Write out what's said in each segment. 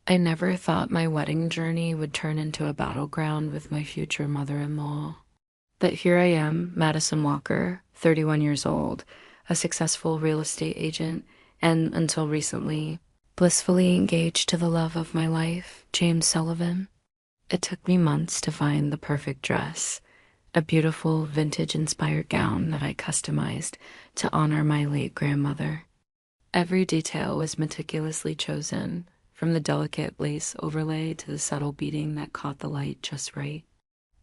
I never thought my wedding journey would turn into a battleground with my future mother-in-law. But here I am, Madison Walker, 31 years old, a successful real estate agent, and until recently, blissfully engaged to the love of my life, James Sullivan. It took me months to find the perfect dress, a beautiful vintage-inspired gown that I customized to honor my late grandmother. Every detail was meticulously chosen, from the delicate lace overlay to the subtle beading that caught the light just right.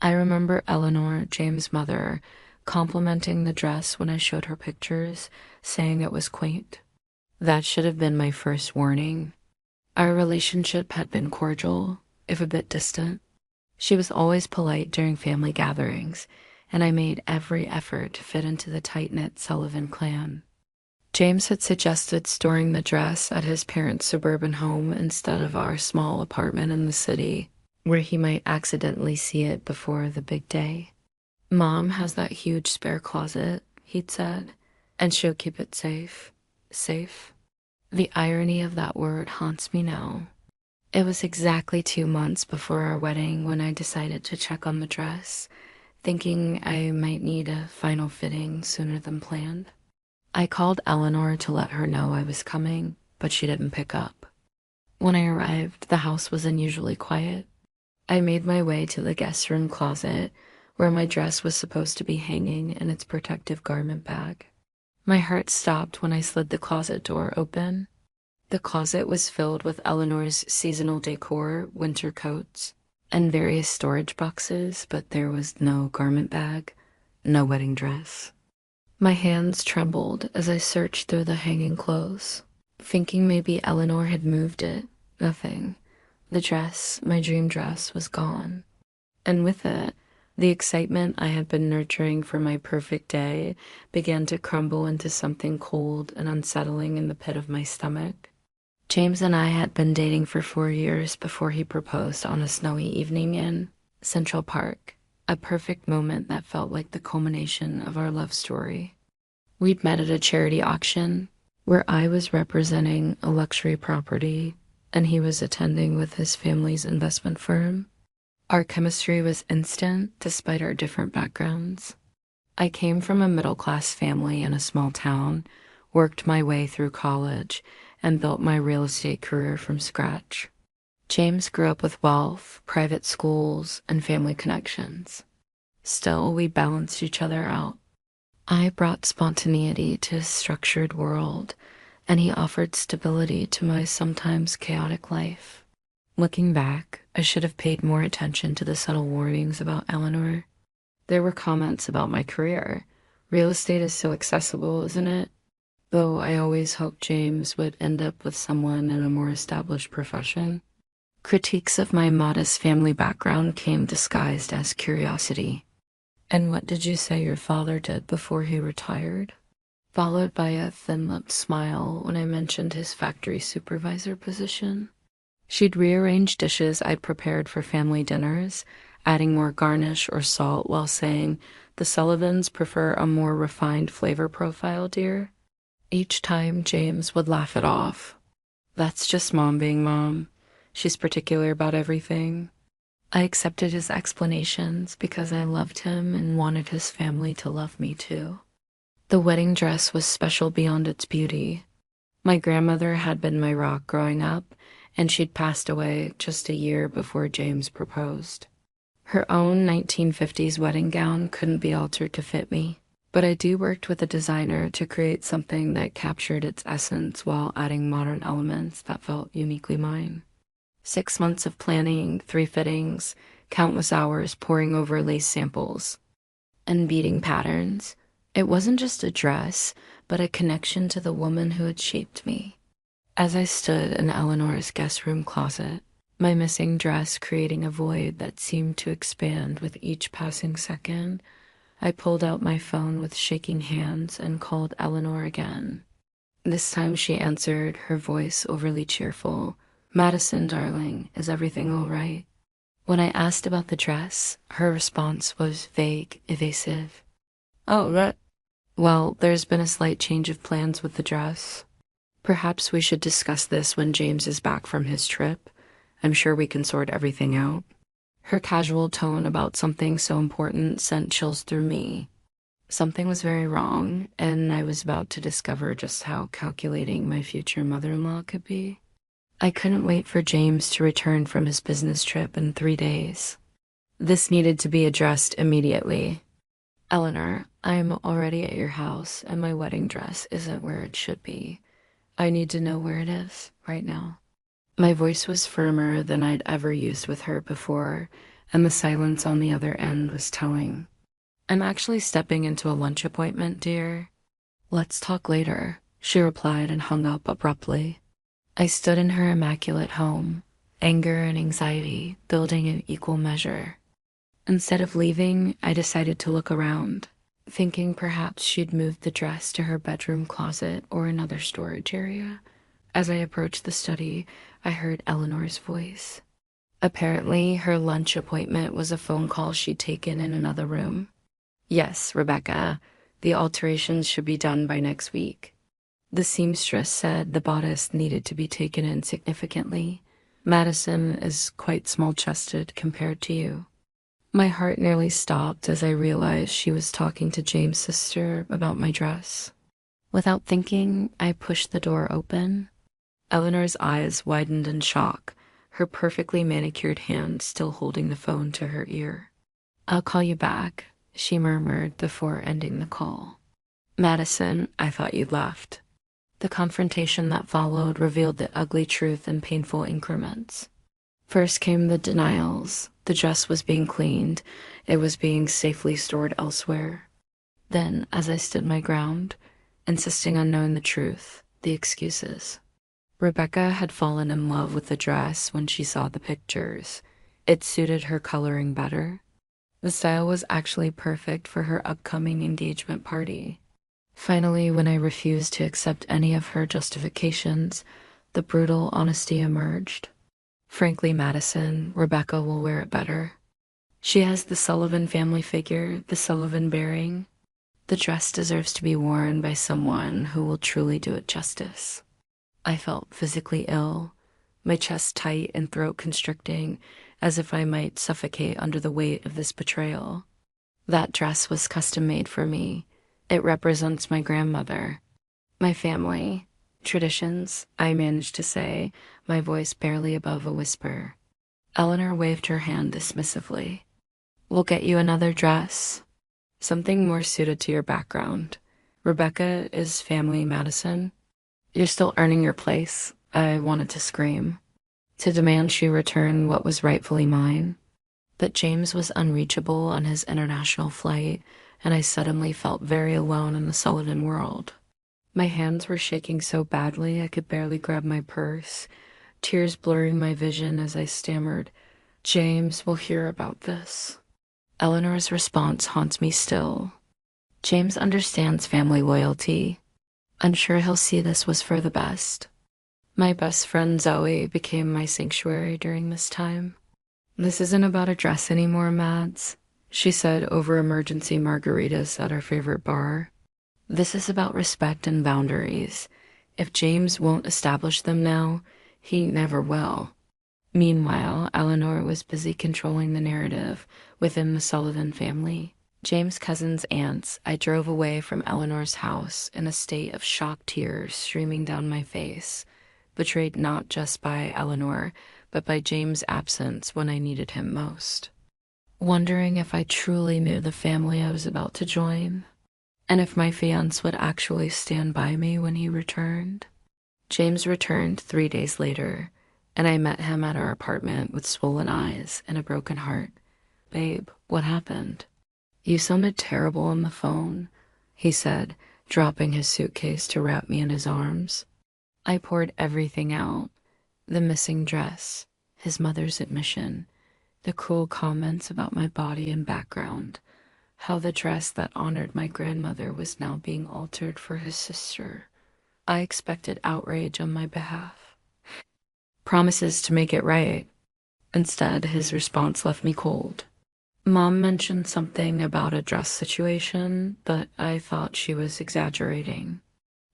I remember Eleanor, James' mother, complimenting the dress when I showed her pictures, saying it was quaint. That should have been my first warning. Our relationship had been cordial, if a bit distant. She was always polite during family gatherings, and I made every effort to fit into the tight-knit Sullivan clan. James had suggested storing the dress at his parents' suburban home instead of our small apartment in the city, where he might accidentally see it before the big day. Mom has that huge spare closet, he'd said, and she'll keep it safe. Safe? The irony of that word haunts me now. It was exactly 2 months before our wedding when I decided to check on the dress, thinking I might need a final fitting sooner than planned. I called Eleanor to let her know I was coming, but she didn't pick up. When I arrived, the house was unusually quiet. I made my way to the guest room closet, where my dress was supposed to be hanging in its protective garment bag. My heart stopped when I slid the closet door open. The closet was filled with Eleanor's seasonal decor, winter coats, and various storage boxes, but there was no garment bag, no wedding dress. My hands trembled as I searched through the hanging clothes, thinking maybe Eleanor had moved it. Nothing. The dress, my dream dress, was gone. And with it, the excitement I had been nurturing for my perfect day began to crumble into something cold and unsettling in the pit of my stomach. James and I had been dating for 4 years before he proposed on a snowy evening in Central Park, a perfect moment that felt like the culmination of our love story. We'd met at a charity auction where I was representing a luxury property and he was attending with his family's investment firm. Our chemistry was instant despite our different backgrounds. I came from a middle-class family in a small town, worked my way through college, and built my real estate career from scratch. James grew up with wealth, private schools, and family connections. Still, we balanced each other out. I brought spontaneity to his structured world, and he offered stability to my sometimes chaotic life. Looking back, I should have paid more attention to the subtle warnings about Eleanor. There were comments about my career. Real estate is so accessible, isn't it? Though I always hoped James would end up with someone in a more established profession. Critiques of my modest family background came disguised as curiosity. "And what did you say your father did before he retired?" Followed by a thin-lipped smile when I mentioned his factory supervisor position. She'd rearrange dishes I'd prepared for family dinners, adding more garnish or salt while saying, "The Sullivans prefer a more refined flavor profile, dear." Each time, James would laugh it off. "That's just mom being mom. She's particular about everything." I accepted his explanations because I loved him and wanted his family to love me too. The wedding dress was special beyond its beauty. My grandmother had been my rock growing up, and she'd passed away just a year before James proposed. Her own 1950s wedding gown couldn't be altered to fit me, but I worked with a designer to create something that captured its essence while adding modern elements that felt uniquely mine. 6 months of planning, 3 fittings, countless hours poring over lace samples, and beading patterns. It wasn't just a dress, but a connection to the woman who had shaped me. As I stood in Eleanor's guest room closet, my missing dress creating a void that seemed to expand with each passing second, I pulled out my phone with shaking hands and called Eleanor again. This time she answered, her voice overly cheerful. "Madison, darling, is everything all right?" When I asked about the dress, her response was vague, evasive. "Oh, right. Well, there's been a slight change of plans with the dress. Perhaps we should discuss this when James is back from his trip. I'm sure we can sort everything out. Her casual tone about something so important sent chills through me. Something was very wrong, and I was about to discover just how calculating my future mother-in-law could be. I couldn't wait for James to return from his business trip in 3 days. This needed to be addressed immediately. Eleanor, I am already at your house, and my wedding dress isn't where it should be. I need to know where it is, right now. My voice was firmer than I'd ever used with her before, and the silence on the other end was telling. I'm actually stepping into a lunch appointment, dear. Let's talk later, she replied and hung up abruptly. I stood in her immaculate home, anger and anxiety building in equal measure. Instead of leaving, I decided to look around, thinking perhaps she'd moved the dress to her bedroom closet or another storage area. As I approached the study, I heard Eleanor's voice. Apparently, her lunch appointment was a phone call she'd taken in another room. Yes, Rebecca, the alterations should be done by next week. The seamstress said the bodice needed to be taken in significantly. Madison is quite small-chested compared to you. My heart nearly stopped as I realized she was talking to James' sister about my dress. Without thinking, I pushed the door open. Eleanor's eyes widened in shock, her perfectly manicured hand still holding the phone to her ear. I'll call you back, she murmured before ending the call. Madison, I thought you'd left. The confrontation that followed revealed the ugly truth in painful increments. First came the denials. The dress was being cleaned. It was being safely stored elsewhere. Then, as I stood my ground, insisting on knowing the truth, the excuses. Rebecca had fallen in love with the dress when she saw the pictures. It suited her coloring better. The style was actually perfect for her upcoming engagement party. Finally, when I refused to accept any of her justifications, the brutal honesty emerged. Frankly, Madison, Rebecca will wear it better. She has the Sullivan family figure, the Sullivan bearing. The dress deserves to be worn by someone who will truly do it justice. I felt physically ill, my chest tight and throat constricting, as if I might suffocate under the weight of this betrayal. That dress was custom made for me. It represents my grandmother, my family, traditions, I managed to say, my voice barely above a whisper. Eleanor waved her hand dismissively. We'll get you another dress. Something more suited to your background. Rebecca is family Madison. You're still earning your place, I wanted to scream, to demand she return what was rightfully mine. But James was unreachable on his international flight, and I suddenly felt very alone in the Sullivan world. My hands were shaking so badly I could barely grab my purse, tears blurring my vision as I stammered, James will hear about this. Eleanor's response haunts me still. James understands family loyalty. I'm sure he'll see this was for the best. My best friend Zoe became my sanctuary during this time. This isn't about a dress anymore, Mads, she said over emergency margaritas at our favorite bar. This is about respect and boundaries. If James won't establish them now, he never will. Meanwhile, Eleanor was busy controlling the narrative within the Sullivan family. James' cousin's aunts, I drove away from Eleanor's house in a state of shocked tears streaming down my face, betrayed not just by Eleanor, but by James' absence when I needed him most. Wondering if I truly knew the family I was about to join, and if my fiancé would actually stand by me when he returned. James returned 3 days later, and I met him at our apartment with swollen eyes and a broken heart. Babe, what happened? You sounded terrible on the phone, he said, dropping his suitcase to wrap me in his arms. I poured everything out. The missing dress, his mother's admission, the cruel comments about my body and background, how the dress that honored my grandmother was now being altered for his sister. I expected outrage on my behalf. Promises to make it right. Instead, his response left me cold. Mom mentioned something about a dress situation, but I thought she was exaggerating.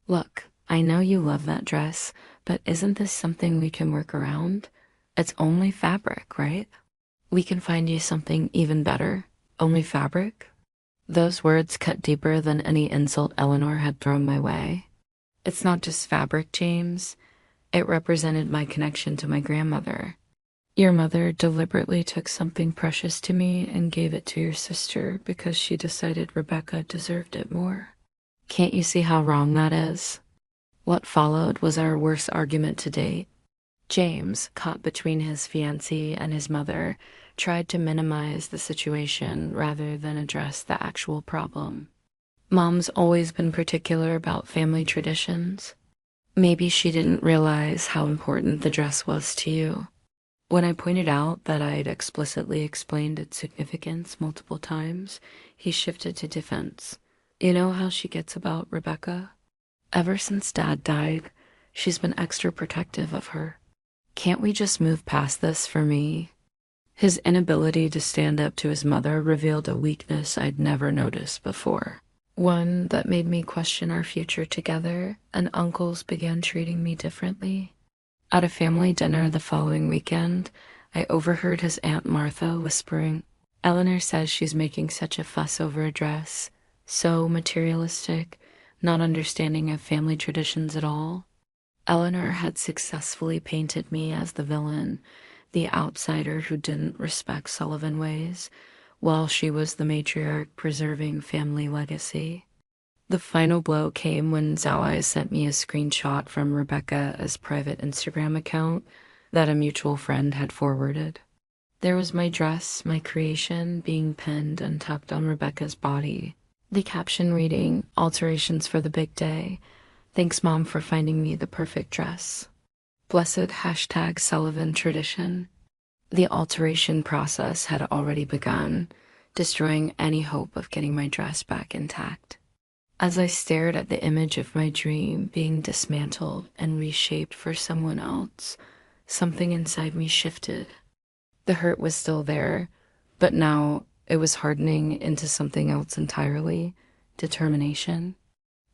Look, I know you love that dress, but isn't this something we can work around? It's only fabric, right? We can find you something even better. Only fabric? Those words cut deeper than any insult Eleanor had thrown my way. It's not just fabric, James. It represented my connection to my grandmother. Your mother deliberately took something precious to me and gave it to your sister because she decided Rebecca deserved it more. Can't you see how wrong that is? What followed was our worst argument to date. James, caught between his fiancée and his mother, tried to minimize the situation rather than address the actual problem. Mom's always been particular about family traditions. Maybe she didn't realize how important the dress was to you. When I pointed out that I'd explicitly explained its significance multiple times, he shifted to defense. You know how she gets about Rebecca? Ever since Dad died, she's been extra protective of her. Can't we just move past this for me? His inability to stand up to his mother revealed a weakness I'd never noticed before. One that made me question our future together, and uncles began treating me differently. At a family dinner the following weekend, I overheard his Aunt Martha whispering, "Eleanor says she's making such a fuss over a dress, so materialistic, not understanding of family traditions at all." Eleanor had successfully painted me as the villain, the outsider who didn't respect Sullivan ways, while she was the matriarch preserving family legacy. The final blow came when Zalai sent me a screenshot from Rebecca's private Instagram account that a mutual friend had forwarded. There was my dress, my creation, being pinned and tucked on Rebecca's body. The caption reading, "Alterations for the big day. Thanks, Mom, for finding me the perfect dress. Blessed #Sullivan tradition." The alteration process had already begun, destroying any hope of getting my dress back intact. As I stared at the image of my dream being dismantled and reshaped for someone else, something inside me shifted. The hurt was still there, but now it was hardening into something else entirely: determination.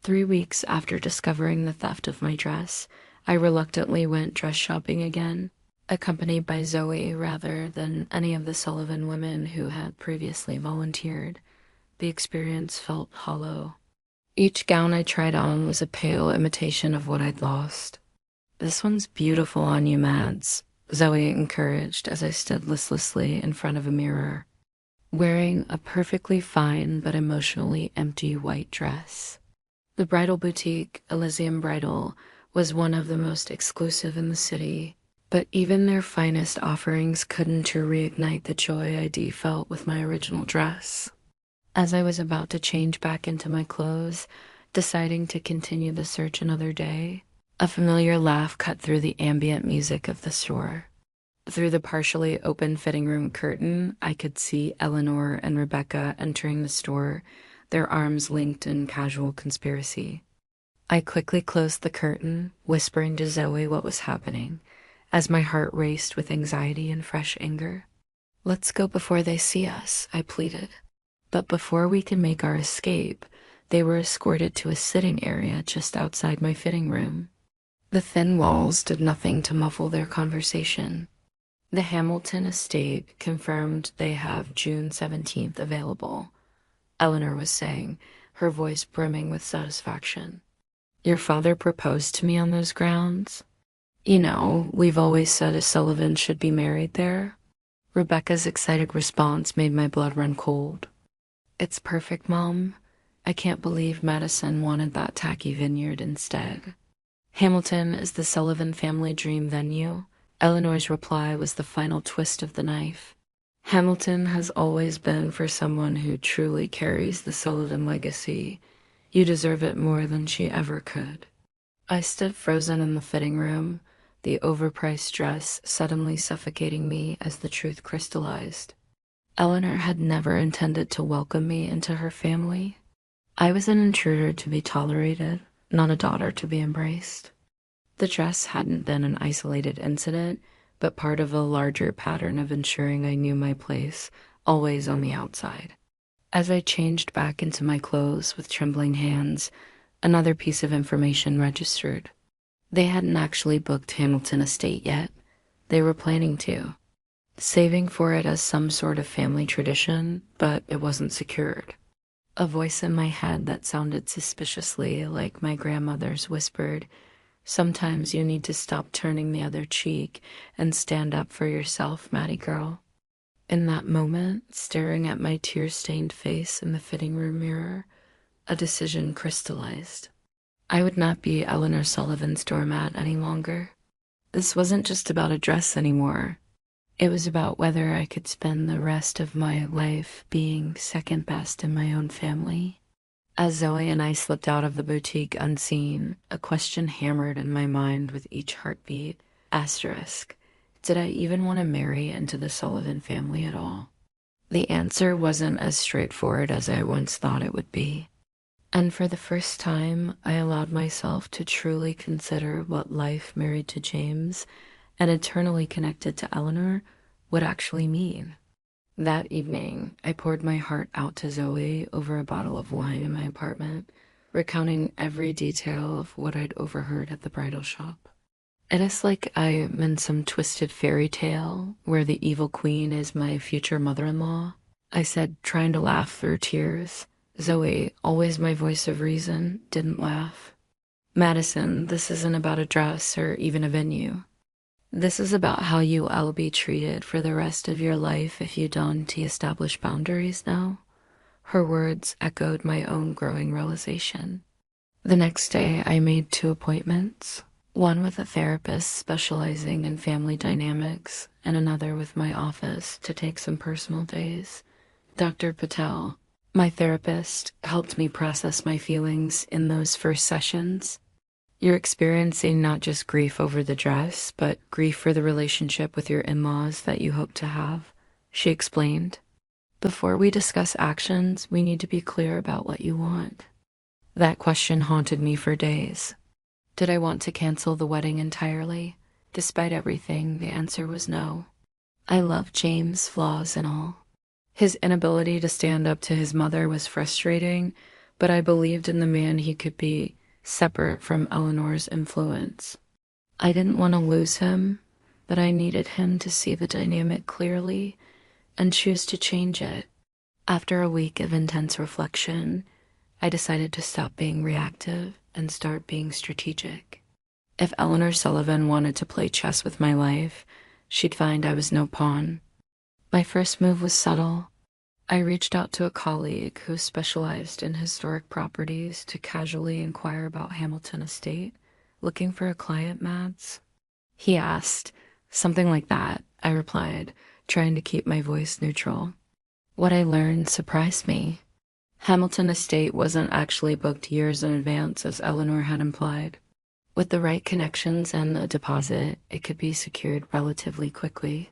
3 weeks after discovering the theft of my dress, I reluctantly went dress shopping again, accompanied by Zoe rather than any of the Sullivan women who had previously volunteered. The experience felt hollow. Each gown I tried on was a pale imitation of what I'd lost. "This one's beautiful on you, Mads," Zoe encouraged as I stood listlessly in front of a mirror, wearing a perfectly fine but emotionally empty white dress. The bridal boutique, Elysium Bridal, was one of the most exclusive in the city, but even their finest offerings couldn't reignite the joy I felt with my original dress. As I was about to change back into my clothes, deciding to continue the search another day, a familiar laugh cut through the ambient music of the store. Through the partially open fitting room curtain, I could see Eleanor and Rebecca entering the store, their arms linked in casual conspiracy. I quickly closed the curtain, whispering to Zoe what was happening, as my heart raced with anxiety and fresh anger. "Let's go before they see us," I pleaded. But before we could make our escape, they were escorted to a sitting area just outside my fitting room. The thin walls did nothing to muffle their conversation. The Hamilton estate confirmed they have June 17th available, Eleanor was saying, her voice brimming with satisfaction. "Your father proposed to me on those grounds? You know, we've always said a Sullivan should be married there." Rebecca's excited response made my blood run cold. "It's perfect, Mom. I can't believe Madison wanted that tacky vineyard instead." "Hamilton is the Sullivan family dream venue." Eleanor's reply was the final twist of the knife. "Hamilton has always been for someone who truly carries the Sullivan legacy. You deserve it more than she ever could." I stood frozen in the fitting room, the overpriced dress suddenly suffocating me as the truth crystallized. Eleanor had never intended to welcome me into her family. I was an intruder to be tolerated, not a daughter to be embraced. The dress hadn't been an isolated incident, but part of a larger pattern of ensuring I knew my place, always on the outside. As I changed back into my clothes with trembling hands, another piece of information registered. They hadn't actually booked Hamilton Estate yet. They were planning to, saving for it as some sort of family tradition, but it wasn't secured. A voice in my head that sounded suspiciously like my grandmother's whispered, "Sometimes you need to stop turning the other cheek and stand up for yourself, Maddie girl." In that moment, staring at my tear-stained face in the fitting room mirror, a decision crystallized. I would not be Eleanor Sullivan's doormat any longer. This wasn't just about a dress anymore. It was about whether I could spend the rest of my life being second best in my own family. As Zoe and I slipped out of the boutique unseen, a question hammered in my mind with each heartbeat. Asterisk. Did I even want to marry into the Sullivan family at all? The answer wasn't as straightforward as I once thought it would be. And for the first time, I allowed myself to truly consider what life married to James and eternally connected to Eleanor would actually mean. That evening, I poured my heart out to Zoe over a bottle of wine in my apartment, recounting every detail of what I'd overheard at the bridal shop. It is like I'm in some twisted fairy tale where the evil queen is my future mother-in-law, I said, trying to laugh through tears. Zoe, always my voice of reason, didn't laugh. "Madison, this isn't about a dress or even a venue. This is about how you'll be treated for the rest of your life if you don't establish boundaries now." Her words echoed my own growing realization. The next day, I made 2 appointments. One with a therapist specializing in family dynamics, and another with my office to take some personal days. Dr. Patel, my therapist, helped me process my feelings in those first sessions. "You're experiencing not just grief over the dress, but grief for the relationship with your in-laws that you hope to have," she explained. "Before we discuss actions, we need to be clear about what you want." That question haunted me for days. Did I want to cancel the wedding entirely? Despite everything, the answer was no. I loved James, flaws and all. His inability to stand up to his mother was frustrating, but I believed in the man he could be, separate from Eleanor's influence. I didn't want to lose him, but I needed him to see the dynamic clearly and choose to change it. After a week of intense reflection, I decided to stop being reactive and start being strategic. If Eleanor Sullivan wanted to play chess with my life, she'd find I was no pawn. My first move was subtle. I reached out to a colleague who specialized in historic properties to casually inquire about Hamilton Estate, looking for a client, Mads. He asked, "Something like that," I replied, trying to keep my voice neutral. What I learned surprised me. Hamilton Estate wasn't actually booked years in advance, as Eleanor had implied. With the right connections and a deposit, it could be secured relatively quickly.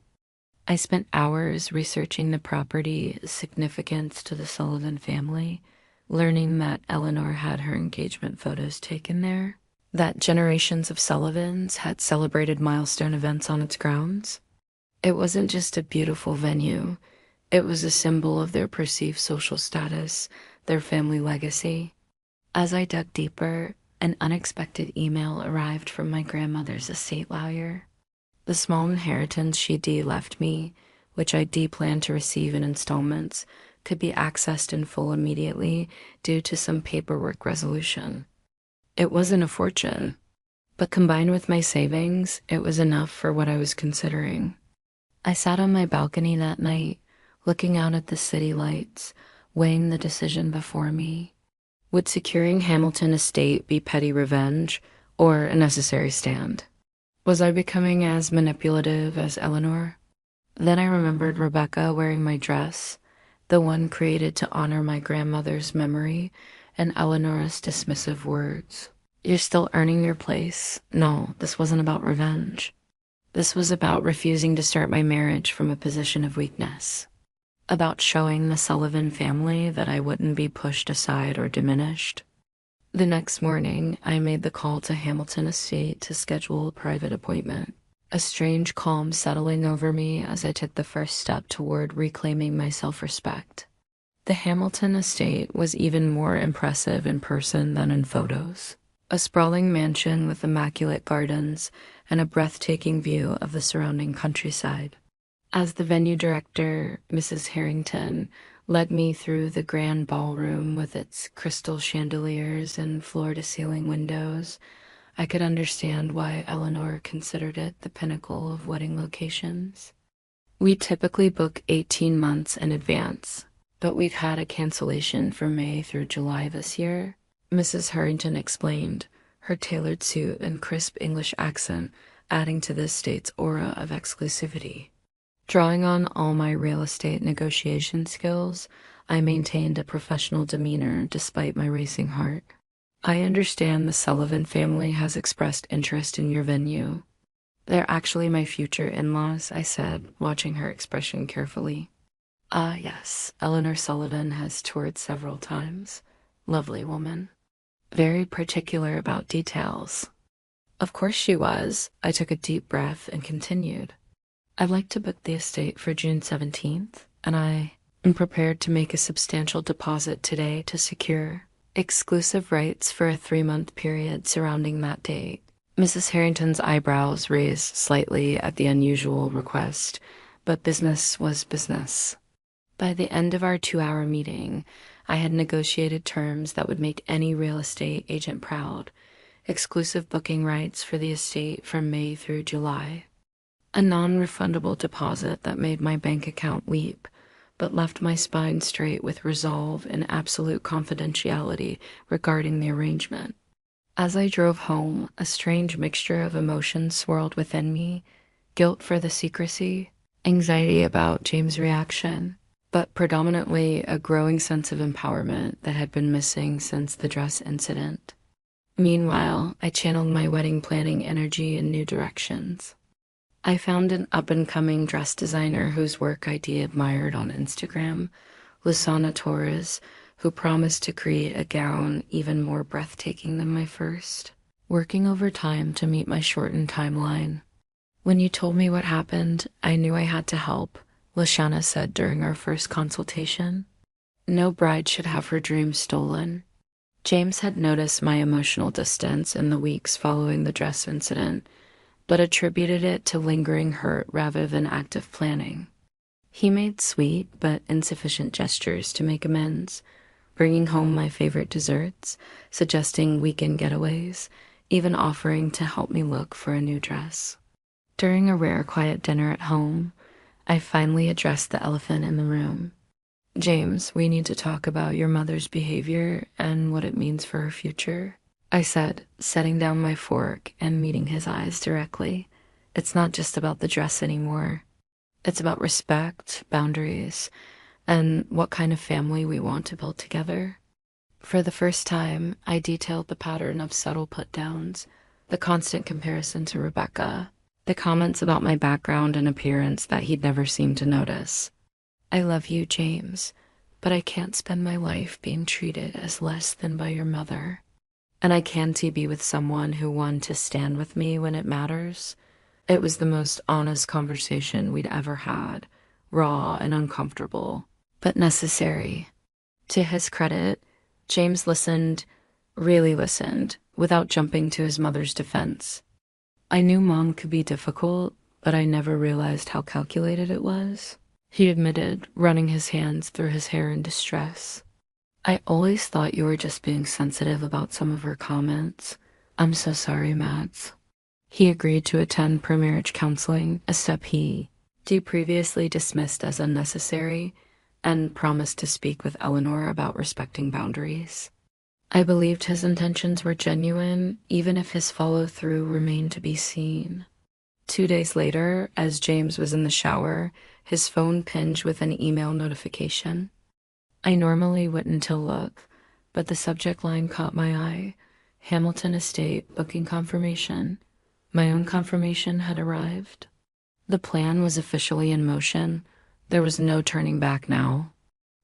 I spent hours researching the property's significance to the Sullivan family, learning that Eleanor had her engagement photos taken there, that generations of Sullivans had celebrated milestone events on its grounds. It wasn't just a beautiful venue. It was a symbol of their perceived social status, their family legacy. As I dug deeper, an unexpected email arrived from my grandmother's estate lawyer. The small inheritance she'd left me, which I planned to receive in installments, could be accessed in full immediately due to some paperwork resolution. It wasn't a fortune, but combined with my savings, it was enough for what I was considering. I sat on my balcony that night, looking out at the city lights, weighing the decision before me. Would securing Hamilton Estate be petty revenge or a necessary stand? Was I becoming as manipulative as Eleanor? Then I remembered Rebecca wearing my dress, the one created to honor my grandmother's memory, and Eleanor's dismissive words. "You're still earning your place." No, this wasn't about revenge. This was about refusing to start my marriage from a position of weakness. About showing the Sullivan family that I wouldn't be pushed aside or diminished. The next morning, I made the call to Hamilton Estate to schedule a private appointment, a strange calm settling over me as I took the first step toward reclaiming my self-respect. The Hamilton Estate was even more impressive in person than in photos. a sprawling mansion with immaculate gardens and a breathtaking view of the surrounding countryside. As the venue director, Mrs. Harrington, led me through the grand ballroom with its crystal chandeliers and floor-to-ceiling windows, I could understand why Eleanor considered it the pinnacle of wedding locations. We typically book 18 months in advance, but we've had a cancellation for May through July this year, Mrs. Harrington explained, her tailored suit and crisp English accent adding to the estate's aura of exclusivity. Drawing on all my real estate negotiation skills, I maintained a professional demeanor despite my racing heart. I understand the Sullivan family has expressed interest in your venue. They're actually my future in-laws, I said, watching her expression carefully. Ah, yes, Eleanor Sullivan has toured several times. Lovely woman. Very particular about details. Of course she was. I took a deep breath and continued. I'd like to book the estate for June 17th, and I am prepared to make a substantial deposit today to secure exclusive rights for a 3-month period surrounding that date. Mrs. Harrington's eyebrows raised slightly at the unusual request, but business was business. By the end of our 2-hour meeting, I had negotiated terms that would make any real estate agent proud. Exclusive booking rights for the estate from May through July. A non-refundable deposit that made my bank account weep, but left my spine straight with resolve and absolute confidentiality regarding the arrangement. As I drove home, a strange mixture of emotions swirled within me, guilt for the secrecy, anxiety about James' reaction, but predominantly a growing sense of empowerment that had been missing since the dress incident. Meanwhile, I channeled my wedding planning energy in new directions. I found an up-and-coming dress designer whose work I admired on Instagram, Lusana Torres, who promised to create a gown even more breathtaking than my first, working overtime to meet my shortened timeline. When you told me what happened, I knew I had to help, Lashana said during our first consultation. No bride should have her dreams stolen. James had noticed my emotional distance in the weeks following the dress incident, but attributed it to lingering hurt rather than active planning. He made sweet but insufficient gestures to make amends, bringing home my favorite desserts, suggesting weekend getaways, even offering to help me look for a new dress. During a rare quiet dinner at home, I finally addressed the elephant in the room. James, we need to talk about your mother's behavior and what it means for her future, I said, setting down my fork and meeting his eyes directly. It's not just about the dress anymore. It's about respect, boundaries, and what kind of family we want to build together. For the first time, I detailed the pattern of subtle put-downs, the constant comparison to Rebecca, the comments about my background and appearance that he'd never seemed to notice. I love you, James, but I can't spend my life being treated as less than by your mother. And I can't be with someone who wanted to stand with me when it matters. It was the most honest conversation we'd ever had, raw and uncomfortable, but necessary. To his credit, James listened, really listened, without jumping to his mother's defense. I knew Mom could be difficult, but I never realized how calculated it was, he admitted, running his hands through his hair in distress. I always thought you were just being sensitive about some of her comments. I'm so sorry, Mads. He agreed to attend pre-marriage counseling, a step he previously dismissed as unnecessary, and promised to speak with Eleanor about respecting boundaries. I believed his intentions were genuine, even if his follow-through remained to be seen. 2 days later, as James was in the shower, his phone pinged with an email notification. I normally wouldn't look, but the subject line caught my eye. Hamilton Estate booking confirmation. My own confirmation had arrived. The plan was officially in motion. There was no turning back now.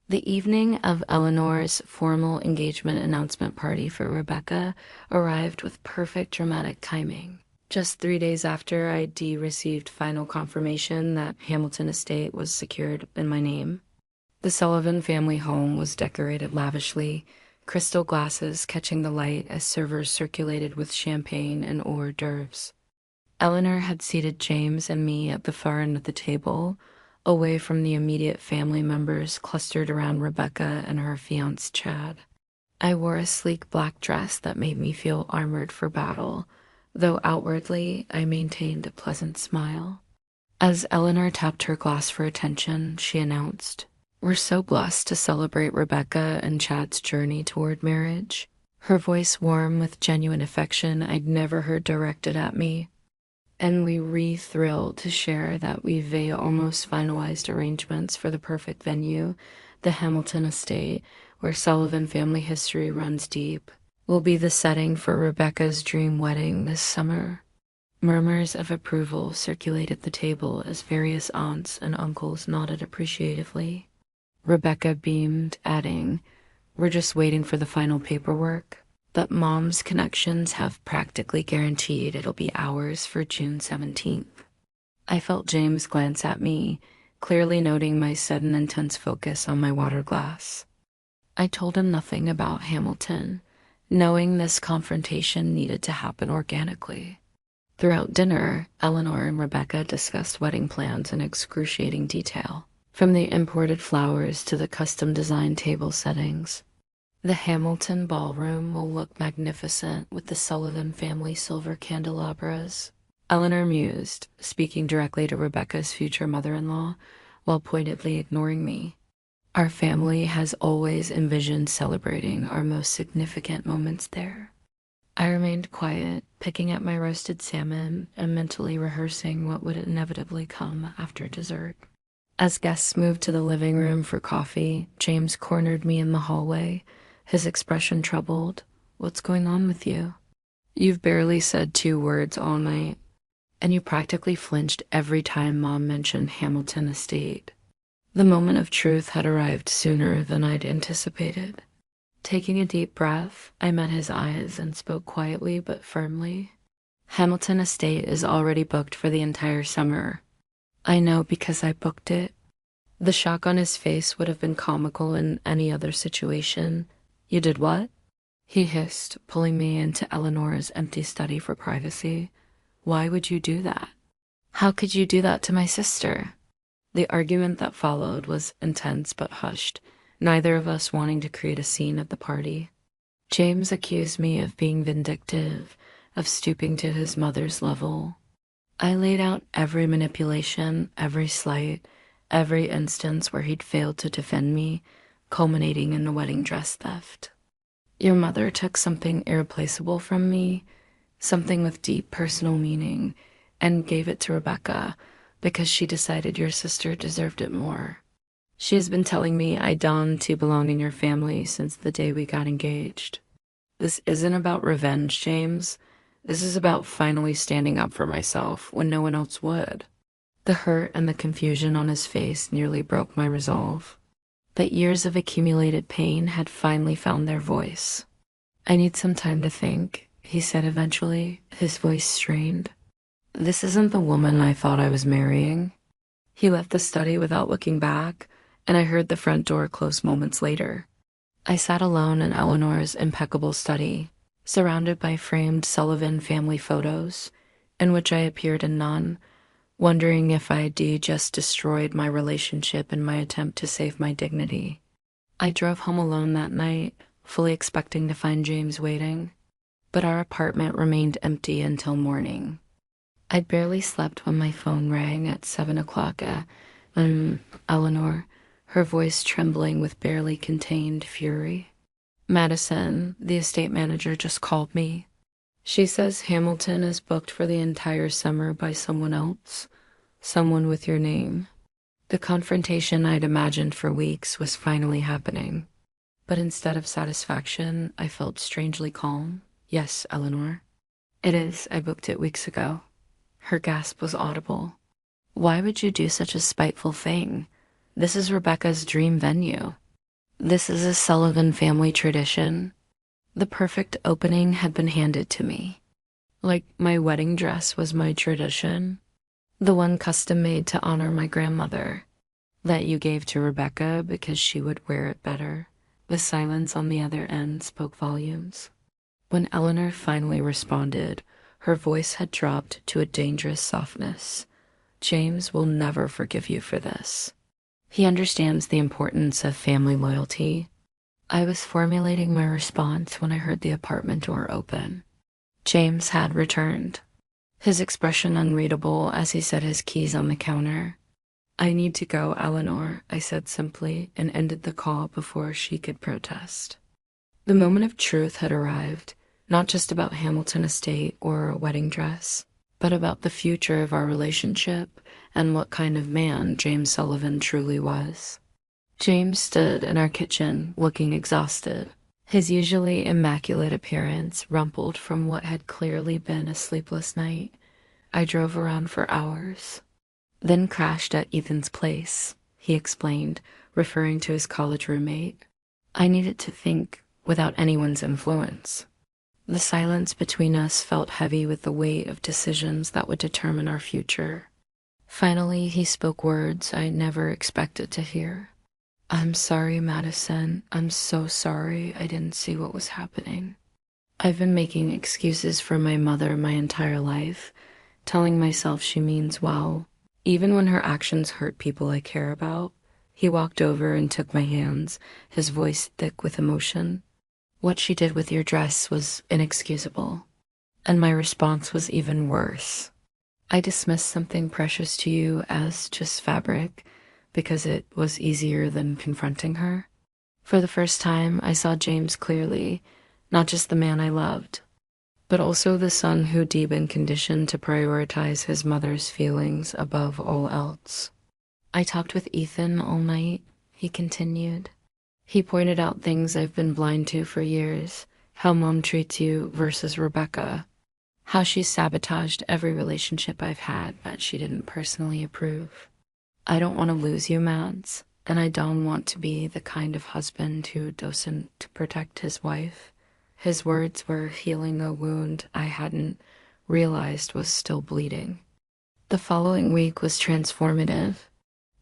The evening of Eleanor's formal engagement announcement party for Rebecca arrived with perfect dramatic timing. Just 3 days after I'd received final confirmation that Hamilton Estate was secured in my name. The Sullivan family home was decorated lavishly, crystal glasses catching the light as servers circulated with champagne and hors d'oeuvres. Eleanor had seated James and me at the far end of the table, away from the immediate family members clustered around Rebecca and her fiancé Chad. I wore a sleek black dress that made me feel armored for battle, though outwardly I maintained a pleasant smile. As Eleanor tapped her glass for attention, she announced, "We're so blessed to celebrate Rebecca and Chad's journey toward marriage." Her voice warm with genuine affection I'd never heard directed at me. And we thrilled to share that we've almost finalized arrangements for the perfect venue, the Hamilton Estate, where Sullivan family history runs deep, will be the setting for Rebecca's dream wedding this summer. Murmurs of approval circulated the table as various aunts and uncles nodded appreciatively. Rebecca beamed, adding, "We're just waiting for the final paperwork, but Mom's connections have practically guaranteed it'll be ours for June 17th. I felt James glance at me, clearly noting my sudden intense focus on my water glass. I told him nothing about Hamilton, knowing this confrontation needed to happen organically. Throughout dinner, Eleanor and Rebecca discussed wedding plans in excruciating detail, from the imported flowers to the custom-designed table settings. The Hamilton ballroom will look magnificent with the Sullivan family silver candelabras, Eleanor mused, speaking directly to Rebecca's future mother-in-law, while pointedly ignoring me. Our family has always envisioned celebrating our most significant moments there. I remained quiet, picking at my roasted salmon and mentally rehearsing what would inevitably come after dessert. As guests moved to the living room for coffee, James cornered me in the hallway, his expression troubled. "What's going on with you? You've barely said 2 words all night, and you practically flinched every time Mom mentioned Hamilton Estate." The moment of truth had arrived sooner than I'd anticipated. Taking a deep breath, I met his eyes and spoke quietly but firmly. "Hamilton Estate is already booked for the entire summer. I know because I booked it." The shock on his face would have been comical in any other situation. "You did what?" he hissed, pulling me into Eleanor's empty study for privacy. "Why would you do that? How could you do that to my sister?" The argument that followed was intense but hushed, neither of us wanting to create a scene at the party. James accused me of being vindictive, of stooping to his mother's level. I laid out every manipulation, every slight, every instance where he'd failed to defend me, culminating in the wedding dress theft. "Your mother took something irreplaceable from me, something with deep personal meaning, and gave it to Rebecca because she decided your sister deserved it more. She has been telling me I don't to belong in your family since the day we got engaged. This isn't about revenge, James. This is about finally standing up for myself when no one else would." The hurt and the confusion on his face nearly broke my resolve. But years of accumulated pain had finally found their voice. "I need some time to think," he said eventually, his voice strained. "This isn't the woman I thought I was marrying." He left the study without looking back, and I heard the front door close moments later. I sat alone in Eleanor's impeccable study, surrounded by framed Sullivan family photos, in which I appeared in none, wondering if I had just destroyed my relationship in my attempt to save my dignity. I drove home alone that night, fully expecting to find James waiting, but our apartment remained empty until morning. I'd barely slept when my phone rang at 7 o'clock. Eleanor, her voice trembling with barely contained fury. "Madison, the estate manager, just called me. She says Hamilton is booked for the entire summer by someone else, someone with your name." The confrontation I'd imagined for weeks was finally happening. But instead of satisfaction, I felt strangely calm. "Yes, Eleanor. It is. I booked it weeks ago." Her gasp was audible. "Why would you do such a spiteful thing? This is Rebecca's dream venue. This is a Sullivan family tradition. The perfect opening had been handed to me. Like my wedding dress was my tradition. The one custom made to honor my grandmother, that you gave to Rebecca because she would wear it better. The silence on the other end spoke volumes. When Eleanor finally responded, her voice had dropped to a dangerous softness. James will never forgive you for this. He understands the importance of family loyalty. I was formulating my response when I heard the apartment door open. James had returned, his expression unreadable as he set his keys on the counter. "I need to go, Eleanor," I said simply, and ended the call before she could protest. The moment of truth had arrived, not just about Hamilton Estate or a wedding dress, but about the future of our relationship and what kind of man James Sullivan truly was. James stood in our kitchen, looking exhausted, his usually immaculate appearance rumpled from what had clearly been a sleepless night. I drove around for hours, then crashed at Ethan's place, he explained, referring to his college roommate. I needed to think without anyone's influence. The silence between us felt heavy with the weight of decisions that would determine our future. Finally, he spoke words I never expected to hear. "I'm sorry, Madison. I'm so sorry I didn't see what was happening. I've been making excuses for my mother my entire life, telling myself she means well, even when her actions hurt people I care about." He walked over and took my hands, his voice thick with emotion. "What she did with your dress was inexcusable." And my response was even worse. "I dismissed something precious to you as just fabric because it was easier than confronting her." For the first time, I saw James clearly, not just the man I loved, but also the son who'd been conditioned to prioritize his mother's feelings above all else. "I talked with Ethan all night," he continued. "He pointed out things I've been blind to for years, how Mom treats you versus Rebecca, how she sabotaged every relationship I've had that she didn't personally approve. I don't want to lose you, Mads, and I don't want to be the kind of husband who doesn't protect his wife." His words were healing a wound I hadn't realized was still bleeding. The following week was transformative.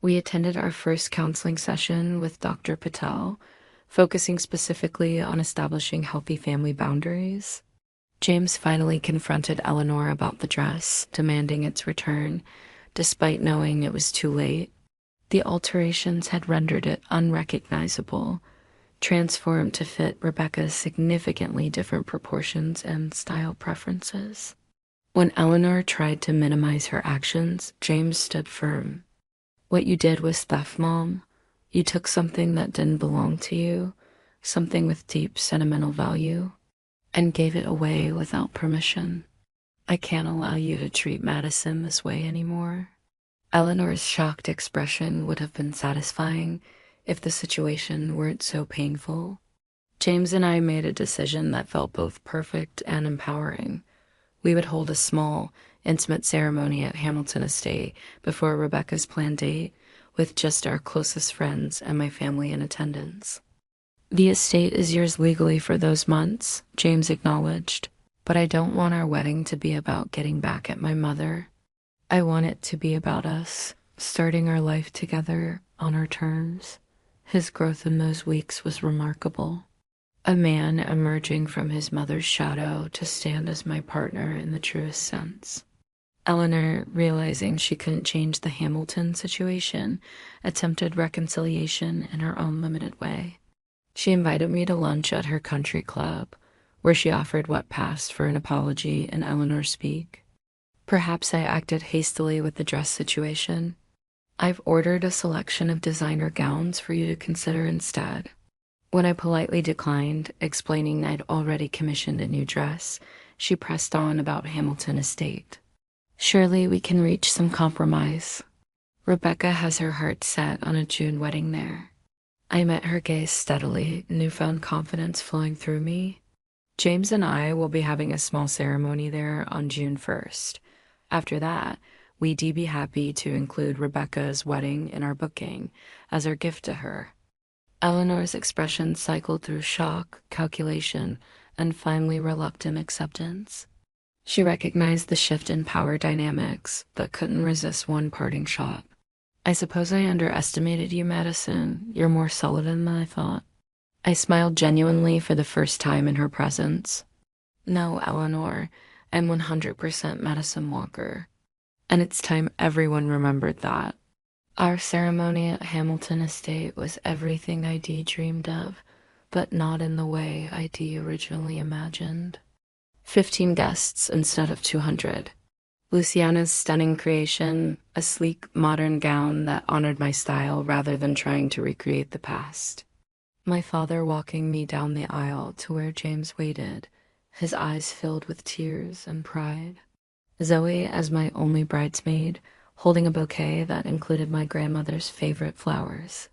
We attended our first counseling session with Dr. Patel, focusing specifically on establishing healthy family boundaries. James finally confronted Eleanor about the dress, demanding its return, despite knowing it was too late. The alterations had rendered it unrecognizable, transformed to fit Rebecca's significantly different proportions and style preferences. When Eleanor tried to minimize her actions, James stood firm. "What you did was theft, Mom. You took something that didn't belong to you, something with deep sentimental value, and gave it away without permission. I can't allow you to treat Madison this way anymore." Eleanor's shocked expression would have been satisfying if the situation weren't so painful. James and I made a decision that felt both perfect and empowering. We would hold a small, intimate ceremony at Hamilton Estate before Rebecca's planned date, with just our closest friends and my family in attendance. "The estate is yours legally for those months," James acknowledged, "but I don't want our wedding to be about getting back at my mother. I want it to be about us, starting our life together on our terms." His growth in those weeks was remarkable. A man emerging from his mother's shadow to stand as my partner in the truest sense. Eleanor, realizing she couldn't change the Hamilton situation, attempted reconciliation in her own limited way. She invited me to lunch at her country club, where she offered what passed for an apology in Eleanor's speak. Perhaps I acted hastily with the dress situation. "I've ordered a selection of designer gowns for you to consider instead." When I politely declined, explaining I'd already commissioned a new dress, she pressed on about Hamilton Estate. "Surely we can reach some compromise. Rebecca has her heart set on a June wedding there." I met her gaze steadily, newfound confidence flowing through me. "James and I will be having a small ceremony there on June 1st. After that, we'd be happy to include Rebecca's wedding in our booking as our gift to her." Eleanor's expression cycled through shock, calculation, and finally reluctant acceptance. She recognized the shift in power dynamics, but couldn't resist one parting shot. "I suppose I underestimated you, Madison. You're more solid than I thought." I smiled genuinely for the first time in her presence. No, Eleanor, I'm 100% Madison Walker. And it's time everyone remembered that. Our ceremony at Hamilton Estate was everything I daydreamed of, but not in the way I originally imagined. 15 guests instead of 200. Luciana's stunning creation, a sleek, modern gown that honored my style rather than trying to recreate the past. My father walking me down the aisle to where James waited, his eyes filled with tears and pride. Zoe as my only bridesmaid, holding a bouquet that included my grandmother's favorite flowers.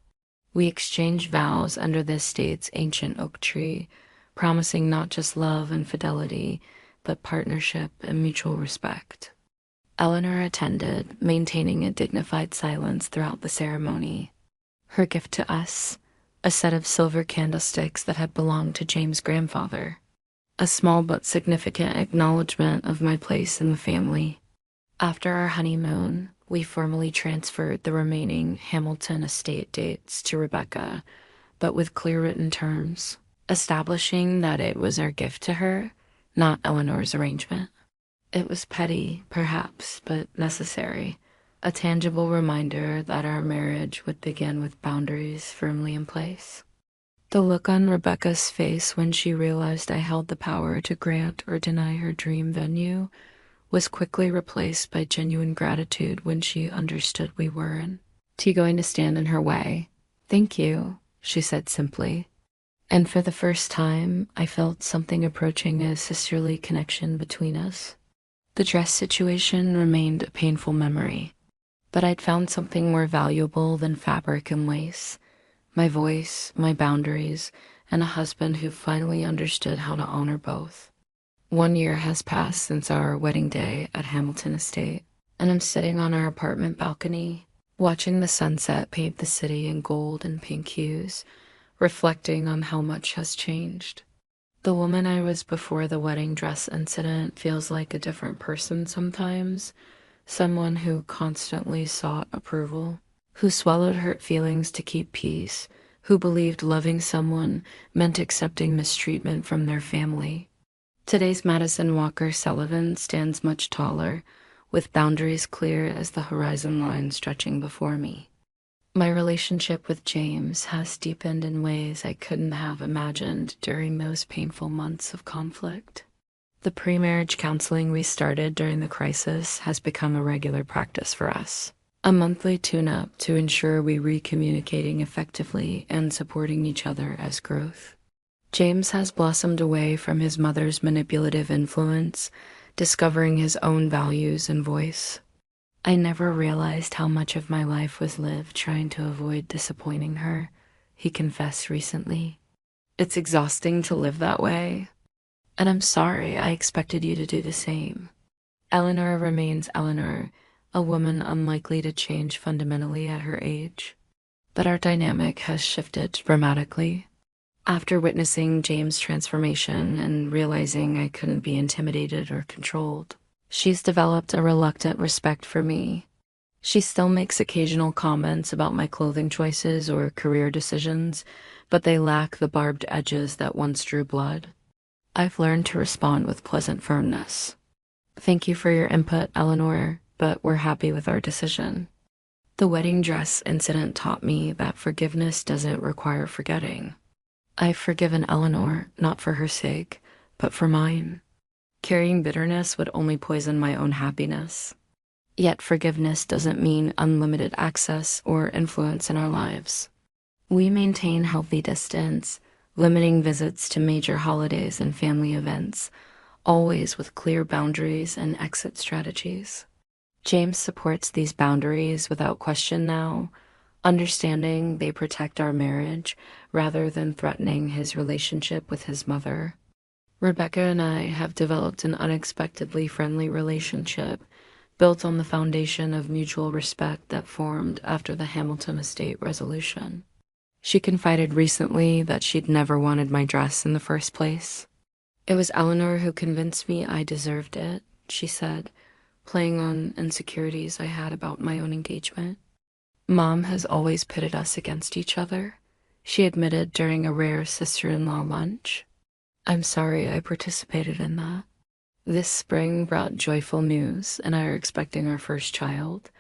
We exchanged vows under the estate's ancient oak tree, promising not just love and fidelity, but partnership and mutual respect. Eleanor attended, maintaining a dignified silence throughout the ceremony. Her gift to us, a set of silver candlesticks that had belonged to James' grandfather. A small but significant acknowledgement of my place in the family. After our honeymoon, we formally transferred the remaining Hamilton estate dates to Rebecca, but with clear written terms, establishing that it was our gift to her, not Eleanor's arrangement. It was petty, perhaps, but necessary. A tangible reminder that our marriage would begin with boundaries firmly in place. The look on Rebecca's face when she realized I held the power to grant or deny her dream venue was quickly replaced by genuine gratitude when she understood we weren't going to stand in her way. "Thank you," she said simply. And for the first time, I felt something approaching a sisterly connection between us. The dress situation remained a painful memory, but I'd found something more valuable than fabric and lace. My voice, my boundaries, and a husband who finally understood how to honor both. 1 year has passed since our wedding day at Hamilton Estate, and I'm sitting on our apartment balcony, watching the sunset paint the city in gold and pink hues, reflecting on how much has changed. The woman I was before the wedding dress incident feels like a different person sometimes, someone who constantly sought approval, who swallowed hurt feelings to keep peace, who believed loving someone meant accepting mistreatment from their family. Today's Madison Walker Sullivan stands much taller, with boundaries clear as the horizon line stretching before me. My relationship with James has deepened in ways I couldn't have imagined during those painful months of conflict. The pre-marriage counseling we started during the crisis has become a regular practice for us. A monthly tune-up to ensure we re-communicating effectively and supporting each other as growth. James has blossomed away from his mother's manipulative influence, discovering his own values and voice. I never realized how much of my life was lived trying to avoid disappointing her, he confessed recently. It's exhausting to live that way, and I'm sorry I expected you to do the same. Eleanor remains Eleanor, a woman unlikely to change fundamentally at her age. But our dynamic has shifted dramatically. After witnessing James' transformation and realizing I couldn't be intimidated or controlled, she's developed a reluctant respect for me. She still makes occasional comments about my clothing choices or career decisions, but they lack the barbed edges that once drew blood. I've learned to respond with pleasant firmness. "Thank you for your input, Eleanor, but we're happy with our decision." The wedding dress incident taught me that forgiveness doesn't require forgetting. I've forgiven Eleanor, not for her sake, but for mine. Carrying bitterness would only poison my own happiness. Yet forgiveness doesn't mean unlimited access or influence in our lives. We maintain healthy distance, limiting visits to major holidays and family events, always with clear boundaries and exit strategies. James supports these boundaries without question now, understanding they protect our marriage rather than threatening his relationship with his mother. Rebecca and I have developed an unexpectedly friendly relationship built on the foundation of mutual respect that formed after the Hamilton Estate resolution. She confided recently that she'd never wanted my dress in the first place. "It was Eleanor who convinced me I deserved it," she said, playing on insecurities I had about my own engagement. "Mom has always pitted us against each other. she admitted during a rare sister-in-law lunch. "I'm sorry I participated in that. This spring brought joyful news, and I are expecting our first child,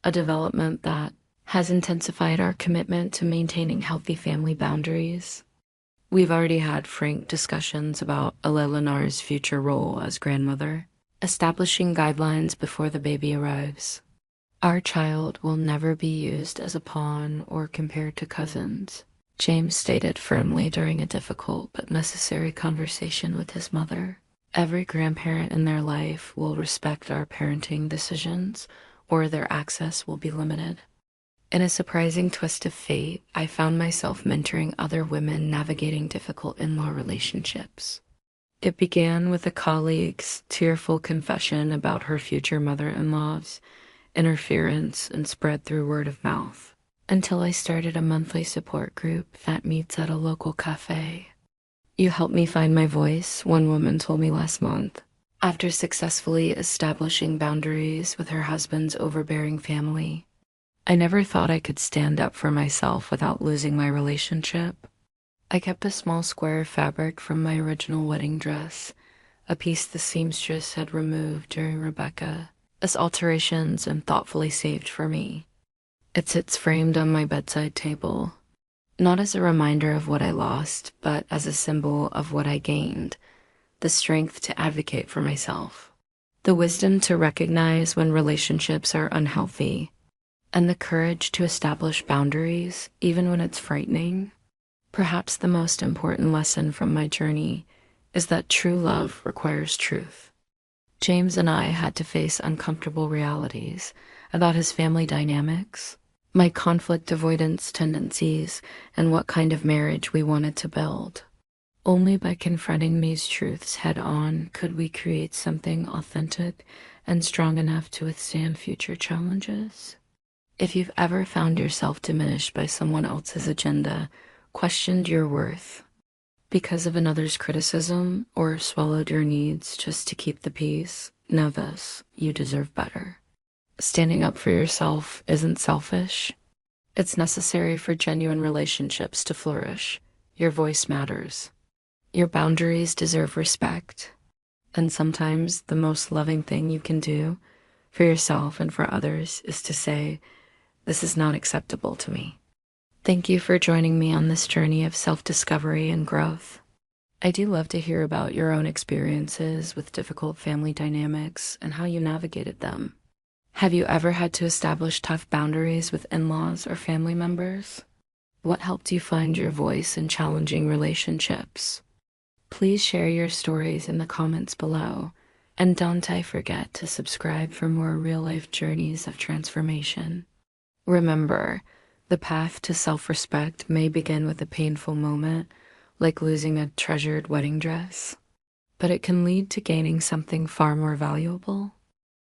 a development that has intensified our commitment to maintaining healthy family boundaries. We've already had frank discussions about Eleanor's future role as grandmother, establishing guidelines before the baby arrives. Our child will never be used as a pawn or compared to cousins," James stated firmly during a difficult but necessary conversation with his mother. "Every grandparent in their life will respect our parenting decisions, or their access will be limited." In a surprising twist of fate, I found myself mentoring other women navigating difficult in-law relationships. It began with a colleague's tearful confession about her future mother-in-law's interference and spread through word of mouth, until I started a monthly support group that meets at a local cafe. "You helped me find my voice," one woman told me last month, after successfully establishing boundaries with her husband's overbearing family. "I never thought I could stand up for myself without losing my relationship." I kept a small square of fabric from my original wedding dress, a piece the seamstress had removed during Rebecca, as alterations and thoughtfully saved for me. It sits framed on my bedside table, not as a reminder of what I lost, but as a symbol of what I gained: the strength to advocate for myself, the wisdom to recognize when relationships are unhealthy, and the courage to establish boundaries even when it's frightening. Perhaps the most important lesson from my journey is that true love requires truth. James and I had to face uncomfortable realities about his family dynamics, my conflict avoidance tendencies, and what kind of marriage we wanted to build. Only by confronting these truths head on could we create something authentic and strong enough to withstand future challenges. If you've ever found yourself diminished by someone else's agenda, questioned your worth because of another's criticism, or swallowed your needs just to keep the peace, know this: you deserve better. Standing up for yourself isn't selfish. It's necessary for genuine relationships to flourish. Your voice matters. Your boundaries deserve respect. And sometimes the most loving thing you can do for yourself and for others is to say, "This is not acceptable to me." Thank you for joining me on this journey of self-discovery and growth. I do love to hear about your own experiences with difficult family dynamics and how you navigated them. Have you ever had to establish tough boundaries with in-laws or family members? What helped you find your voice in challenging relationships? Please share your stories in the comments below, and don't forget to subscribe for more real-life journeys of transformation. Remember, the path to self-respect may begin with a painful moment, like losing a treasured wedding dress, but it can lead to gaining something far more valuable: